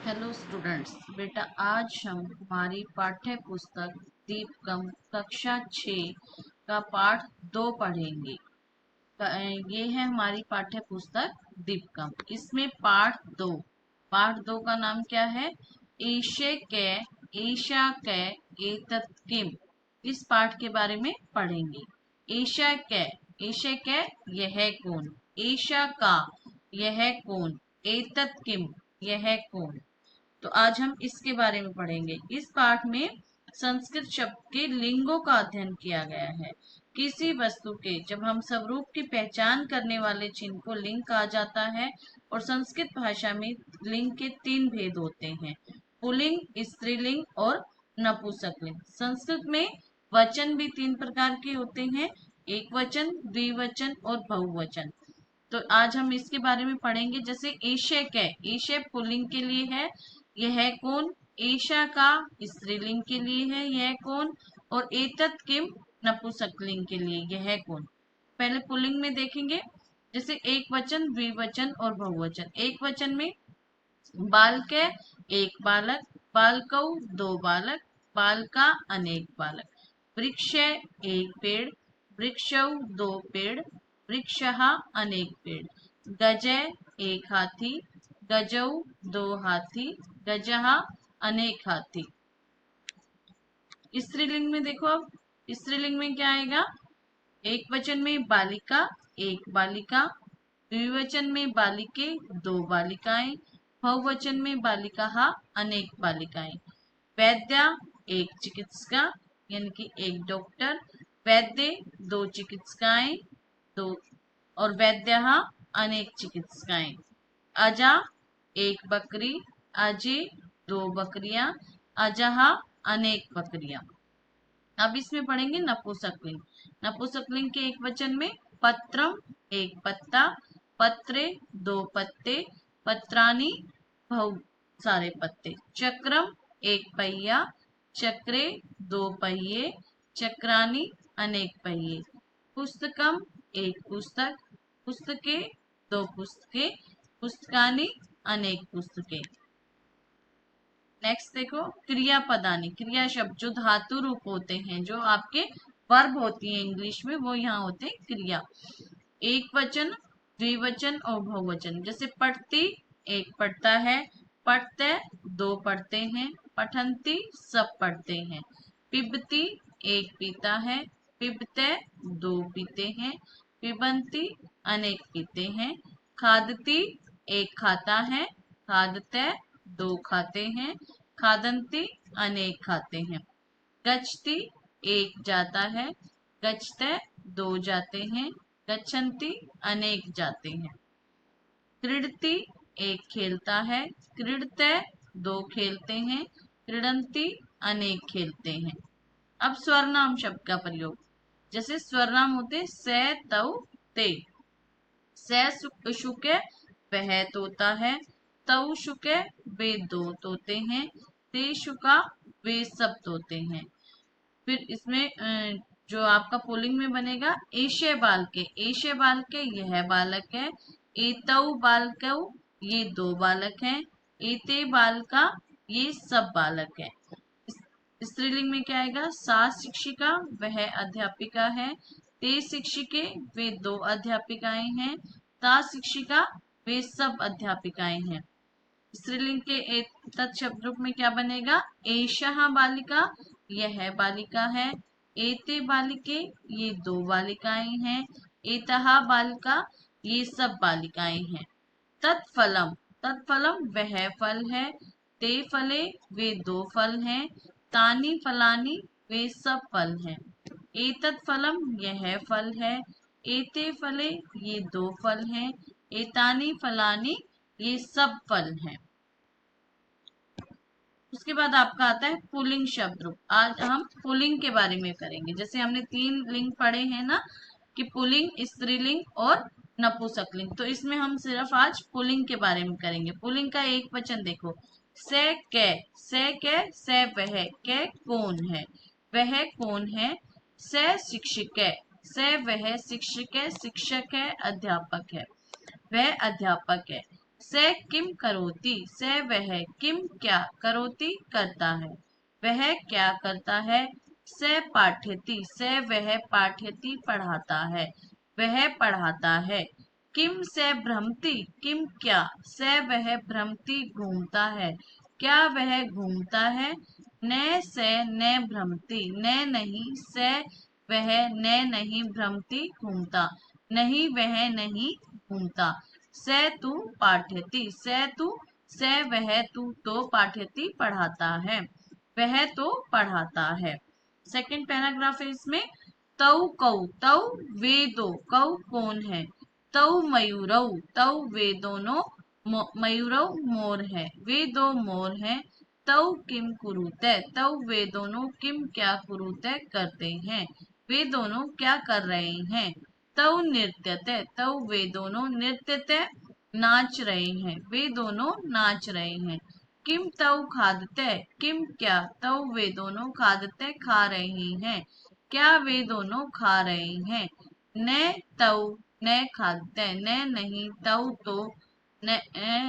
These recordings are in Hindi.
हेलो स्टूडेंट्स, बेटा आज हम हमारी पाठ्य पुस्तक दीपकम कक्षा 6 का पाठ 2 पढ़ेंगे। ये है हमारी पाठ्य पुस्तक दीपकम। इसमें पाठ दो का नाम क्या है? ईशे के ईशा के एतत् किम। इस पाठ के बारे में पढ़ेंगे। ईशे के यह कौन, ईशा का यह कौन, एतत् किम यह कौन। तो आज हम इसके बारे में पढ़ेंगे। इस पाठ में संस्कृत शब्द के लिंगों का अध्ययन किया गया है। किसी वस्तु के जब हम स्वरूप की पहचान करने वाले चिन्ह को लिंग कहा जाता है। और संस्कृत भाषा में लिंग के 3 भेद होते हैं: पुल्लिंग, स्त्रीलिंग और नपुंसकलिंग। संस्कृत में वचन भी 3 प्रकार के होते हैं: एक वचन, द्विवचन और बहुवचन। तो आज हम इसके बारे में पढ़ेंगे। जैसे ईशे पुल्लिंग के लिए है, यह कौन। ईशा का स्त्रीलिंग के लिए है, यह कौन। और एतत् किम नपुंसकलिंग के लिए, यह कौन। पहले पुल्लिंग में देखेंगे। जैसे एक वचन, द्विवचन और बहुवचन। एक वचन में बालक एक बालक, बालकौ दो बालक, बालका अनेक बालक। वृक्ष एक पेड़, वृक्षौ दो पेड़, वृक्षः अनेक पेड़। गज एक हाथी, गजौ दो हाथी, गजः अनेक हाथी। स्त्रीलिंग में देखो, अब स्त्रीलिंग में क्या आएगा? एक वचन में बालिका एक बालिका, द्विवचन में बालिके दो बालिकाएं, बहुवचन में बालिका अनेक बालिकाएं। वैद्या एक चिकित्सिका यानी कि एक डॉक्टर, वैद्य दो चिकित्सिकाएं, दो, और वैद्या अनेक चिकित्सिकाएं। अजा एक बकरी, अजे दो बकरियां, अजहा अनेक बकरियां। अब इसमें पढ़ेंगे नपुंसकलिंग। नपुंसकलिंग के एक वचन में पत्रम एक पत्ता, पत्रे दो पत्ते, पत्रानी बहुत सारे पत्ते। चक्रम एक पहिया, चक्रे दो पहिए, चक्रानी अनेक पहिए। पुस्तकम एक पुस्तक, पुस्तके दो पुस्तके, पुस्तकानी अनेक पुस्तके। नेक्स्ट देखो, क्रियापदानी। क्रिया शब्द जो धातु रूप होते हैं, जो आपके वर्ब होती है इंग्लिश में, वो यहाँ होते हैं क्रिया। एक वचन, द्विवचन और बहुवचन। जैसे पढ़ती एक पढ़ता है, पढ़ते दो पढ़ते हैं, पठंती सब पढ़ते हैं। पिबती एक पीता है, पिबते दो पीते हैं, पिबंती अनेक पीते हैं। खादती एक खाता है, खादते दो खाते हैं, खादंती अनेक खाते हैं। गच्छति एक जाता है, गच्छते दो जाते हैं, गच्छन्ति अनेक जाते हैं। क्रीडति एक खेलता है, क्रीडते दो खेलते हैं, क्रीडंती अनेक खेलते हैं। अब स्वरनाम शब्द का प्रयोग। जैसे स्वरनाम होते से, तौ, ते। से शुके वह तोता है, तऊ शुके वे दो तोते हैं, ते शुका वे सब तोते हैं। फिर इसमें जो आपका पुल्लिंग में बनेगा, एशे बाल के, एशे बाल के यह बालक है, एतऊ बालकौ ये दो बालक हैं, एते बालका ये सब बालक है। स्त्रीलिंग में क्या आएगा? सा शिक्षिका वह अध्यापिका है, ते शिक्षिके वे दो अध्यापिकाएं हैं, ता शिक्षिका वे सब अध्यापिकाएं हैं। स्त्रीलिंग के एतत् शब्द रूप में क्या बनेगा? एषः बालिका यह बालिका है, एते बालिके ये दो बालिकाएं हैं, एतः बालिका ये सब बालिकाएं हैं। तत्फलम, तत्फलम वह फल है, ते फले वे दो फल हैं, तानी फलानी वे सब फल हैं। एतत् फलम यह फल है, एते फले ये दो फल हैं, एतानी फलानी ये सब फल हैं। उसके बाद आपका आता है पुल्लिंग शब्द रूप। आज हम पुल्लिंग के बारे में करेंगे। जैसे हमने 3 लिंग पढ़े हैं ना, कि पुल्लिंग, स्त्रीलिंग और नपुंसकलिंग, तो इसमें हम सिर्फ आज पुल्लिंग के बारे में करेंगे। पुल्लिंग का एक वचन देखो, से के, से के से वह, के कौन है, वह कौन है। से शिक्षक है, से वह शिक्षक है, शिक्षक है अध्यापक है, वह अध्यापक है। स किम करोति, स वह, किम क्या, करोति करता है, वह क्या करता है। स पाठ्यति, स वह, पाठ्यति पढ़ाता है, वह पढ़ाता है। किम स भ्रमति, किम क्या, स वह भ्रमति घूमता है, क्या वह घूमता है। न स न भ्रमति, न नहीं, स वह, न नहीं भ्रमति घूमता, नहीं वह नहीं घूमता। स तू पाठ्यति, स तू, स वह, तू तो पाठ्यति पढ़ाता है, वह तो पढ़ाता है। सेकंड पैराग्राफ है इसमें। तौ कौ, तौ वे दो, कौ कौन है। तौ मयूरौ, तौ वे दोनों, मयूरौ मोर है, वे दो मोर हैं। तौ किम कुरुते, तौ वे दोनों किम क्या कुरुते करते हैं, वे दोनों क्या कर रहे हैं। तौ नृत्यते, तौ वे दोनों नृत्यते नाच रहे हैं, वे दोनों नाच रहे हैं। किम तौ खादते, किम क्या, तौ वे दोनों खादते खा रहे हैं, क्या वे दोनों खा रहे हैं। न तौ न खादते, न नहीं, तौ तो न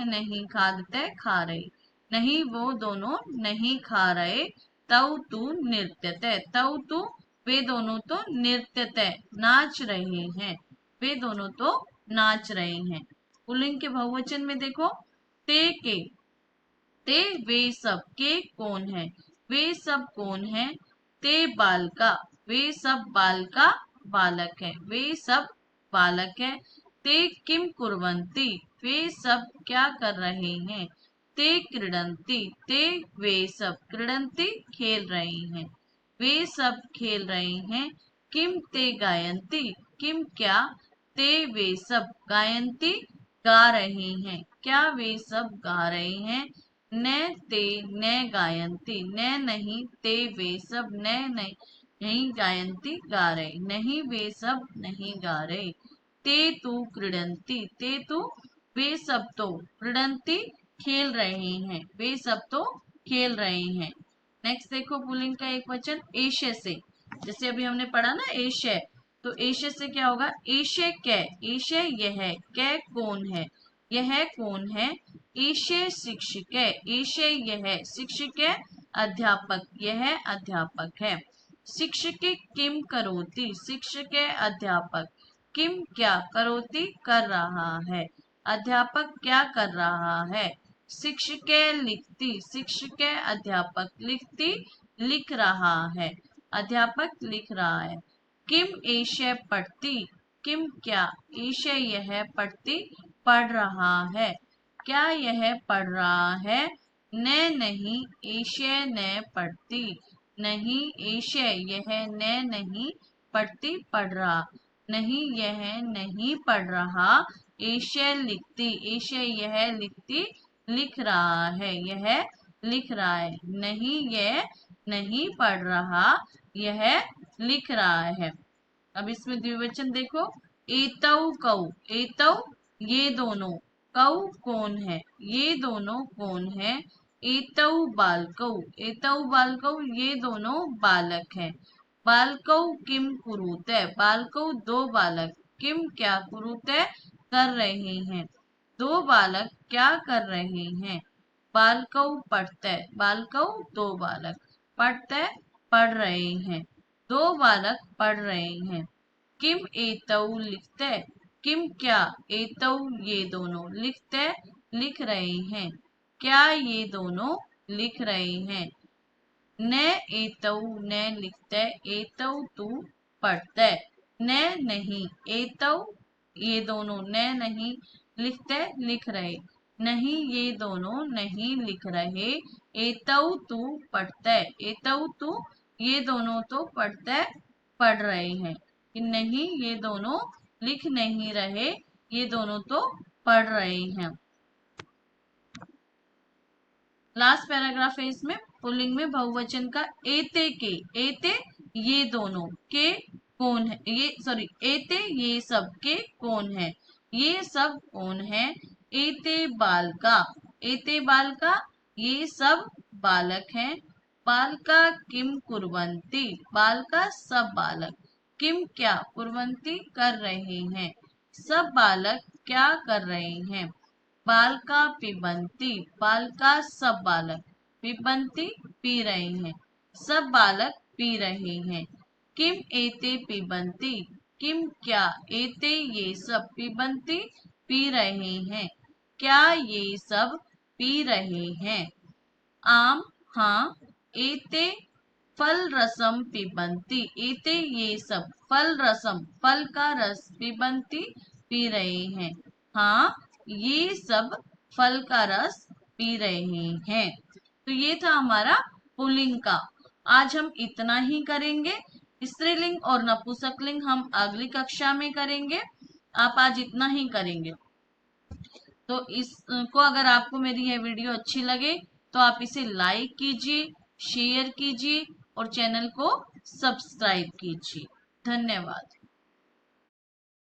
नहीं खादते खा रहे, नहीं वो दोनों नहीं खा रहे। तौ तू नृत्यते, तौ तू वे दोनों तो नृत्यते नाच रहे हैं, वे दोनों तो नाच रहे हैं। पुल्लिंग के बहुवचन में देखो। ते के, ते वे सब, के कौन है, वे सब कौन है। ते बालका, वे सब बालका बालक है, वे सब बालक है। ते किम कुर्वन्ति, वे सब क्या कर रहे हैं। ते क्रीडन्ति, ते वे सब क्रीडन्ति खेल रहे हैं, वे सब खेल रहे हैं। किम ते गायन्ति, किम क्या, ते वे सब गायन्ति गा रहे हैं, क्या वे सब गा रहे हैं। न ते न गायन्ति, न नहीं, ते वे सब न नहीं, नहीं गायन्ति गा रहे, नहीं वे सब नहीं गा रहे। ते तु क्रीडन्ति, ते तु वे सब तो क्रीडन्ति खेल रहे हैं, वे सब तो खेल रहे हैं। नेक्स्ट देखो पुल्लिंग का एक वचन एशे से। जैसे अभी हमने पढ़ा ना एशे, तो एशे से क्या होगा। एशे कै, एशे यह, कै कौन है, यह कौन है। एशे शिक्षक, एशे यह, शिक्षक अध्यापक, यह अध्यापक है। शिक्षक किम करोति, शिक्षक अध्यापक, किम क्या, करोति कर रहा है, अध्यापक क्या कर रहा है। शिक्षक लिखती, शिक्षक अध्यापक, लिखती लिख रहा है, अध्यापक लिख रहा है। किम एशे पढ़ती, किम क्या, एशे यह, पढ़ती पढ़ रहा है, क्या यह पढ़ रहा है। न नहीं, एशे न पढ़ती, नहीं एशे यह, न नहीं पढ़ती पढ़ रहा, नहीं यह नहीं पढ़ रहा। एशे लिखती, एशे यह, लिखती लिख रहा है, यह लिख रहा है। नहीं यह नहीं पढ़ रहा, यह लिख रहा है। अब इसमें द्विवचन देखो। एतौ कौ, एतौ ये दोनों, कौ कौन है, ये दोनों कौन है। एतौ बालकौ, एतौ बालकौ ये दोनों बालक हैं। बालकौ किम कुरुते, बालकौ दो बालक, किम क्या, कुरुते कर रहे हैं, दो बालक क्या कर रहे हैं। बालकौ पढ़ते, बालकौ दो बालक, पढ़ते पढ़ रहे हैं, दो बालक पढ़ रहे हैं। किम एतौ लिखते, किम क्या, एतौ ये दोनों, लिखते लिख रहे हैं, क्या ये दोनों लिख रहे हैं। न एतौ न लिखते, एतौ तू पढ़ते, न नहीं, एतौ ये दोनों, न नहीं लिखते लिख रहे, नहीं ये दोनों नहीं लिख रहे। एतौ तू पढ़ते, एतौ तू ये दोनों तो पढ़ते पढ़ रहे हैं, कि नहीं ये दोनों लिख नहीं रहे, ये दोनों तो पढ़ रहे हैं। लास्ट पैराग्राफ है इसमें। पुल्लिंग में बहुवचन का एते के, एते ये दोनों, के कौन है, ये सॉरी, एते ये सब, के कौन है, ये सब कौन है। एते बालका, एते बालका ये सब बालक हैं। बालका किम कुर्वन्ति, बालका सब बालक, किम क्या, कुर्वन्ति कर रहे हैं, सब बालक क्या कर रहे हैं। बालका पिबन्ति, बालका सब बालक, पिबन्ति पी रहे हैं, सब बालक पी रहे हैं। किम एते पिबन्ति, किम क्या, एते ये सब, पिबन्ति पी रहे हैं, क्या ये सब पी रहे हैं। आम हाँ, एते फल रसम पिबन्ति, एते ये सब, फल रसम फल का रस, पिबन्ति पी रहे हैं, हाँ ये सब फल का रस पी रहे हैं। तो ये था हमारा पुल्लिंग का। आज हम इतना ही करेंगे। स्त्रीलिंग और नपुंसकलिंग हम अगली कक्षा में करेंगे। आप आज इतना ही करेंगे। तो इसको अगर आपको मेरी यह वीडियो अच्छी लगे तो आप इसे लाइक कीजिए, शेयर कीजिए और चैनल को सब्सक्राइब कीजिए। धन्यवाद।